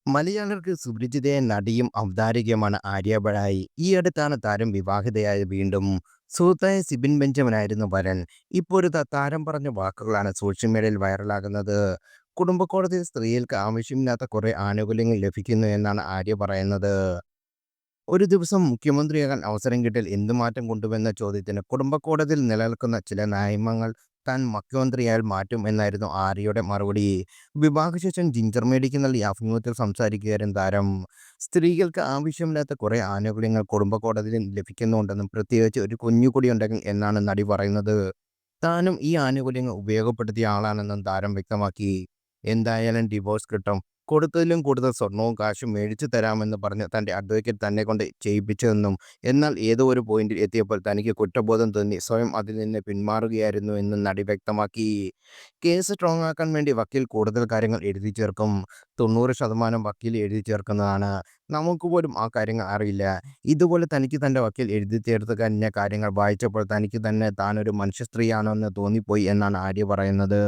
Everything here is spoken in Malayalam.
മലയാളർക്ക് സുപരിചിതയായ നടിയും അവതാരകയുമാണ് ആര്യ ബഴായി. ഈ അടുത്താണ് താരം വിവാഹിതയായത്. വീണ്ടും സുഹൃത്തായ സിബിൻ ബെഞ്ചമിനായിരുന്നു വരൻ. ഇപ്പോൾ ഒരു താരം പറഞ്ഞ വാക്കുകളാണ് സോഷ്യൽ മീഡിയയിൽ വൈറലാകുന്നത്. കുടുംബക്കോടതിയിൽ സ്ത്രീകൾക്ക് ആവശ്യമില്ലാത്ത കുറെ ആനുകൂല്യങ്ങൾ ലഭിക്കുന്നു എന്നാണ് ആര്യ പറയുന്നത്. ഒരു ദിവസം മുഖ്യമന്ത്രിയാകാൻ അവസരം കിട്ടിയാൽ എന്ത് മാറ്റം കൊണ്ടുവെന്ന ചോദ്യത്തിന് കുടുംബക്കോടതിയിൽ നിലനിൽക്കുന്ന ചില നിയമങ്ങൾ താൻ മുഖ്യമന്ത്രിയായാൽ മാറ്റും എന്നായിരുന്നു ആര്യയുടെ മറുപടി. വിവാഹശേഷം ജിഞ്ചർ മേടിക്ക് നൽകിയ അഭിമുഖത്തിൽ സംസാരിക്കുകയായിരുന്നു താരം. സ്ത്രീകൾക്ക് ആവശ്യമില്ലാത്ത കുറെ ആനുകൂല്യങ്ങൾ കുടുംബക്കോടതിയിൽ ലഭിക്കുന്നുണ്ടെന്നും പ്രത്യേകിച്ച് ഒരു കുഞ്ഞുകൂടി ഉണ്ടെങ്കിൽ എന്നാണ് നടി പറയുന്നത്. താനും ഈ ആനുകൂല്യങ്ങൾ ഉപയോഗപ്പെടുത്തിയ ആളാണെന്നും താരം വ്യക്തമാക്കി. എന്തായാലും ഡിവോഴ്സ് കിട്ടും. കൊടുത്തതിലും കൂടുതൽ സ്വർണവും കാശും മേടിച്ചു തരാമെന്ന് പറഞ്ഞ് തന്റെ അഡ്വക്കേറ്റ് തന്നെക്കൊണ്ട് ചെയ്യിപ്പിച്ചതെന്നും, എന്നാൽ ഏതോ ഒരു പോയിന്റിൽ എത്തിയപ്പോൾ തനിക്ക് കുറ്റബോധം തോന്നി സ്വയം അതിൽ നിന്ന് പിന്മാറുകയായിരുന്നു എന്നും നടി വ്യക്തമാക്കി. കേസ് സ്ട്രോങ് ആക്കാൻ വേണ്ടി വക്കീൽ കൂടുതൽ കാര്യങ്ങൾ എഴുതി ചേർക്കും. 90% വക്കീൽ എഴുതി ചേർക്കുന്നതാണ്. നമുക്ക് പോലും ആ കാര്യങ്ങൾ അറിയില്ല. ഇതുപോലെ തനിക്ക് തന്റെ വക്കീൽ എഴുതി ചേർത്ത് കഴിഞ്ഞ കാര്യങ്ങൾ വായിച്ചപ്പോൾ തനിക്ക് തന്നെ താനൊരു മനുഷ്യ സ്ത്രീയാണോ എന്ന് തോന്നിപ്പോയി എന്നാണ് ആര്യ പറയുന്നത്.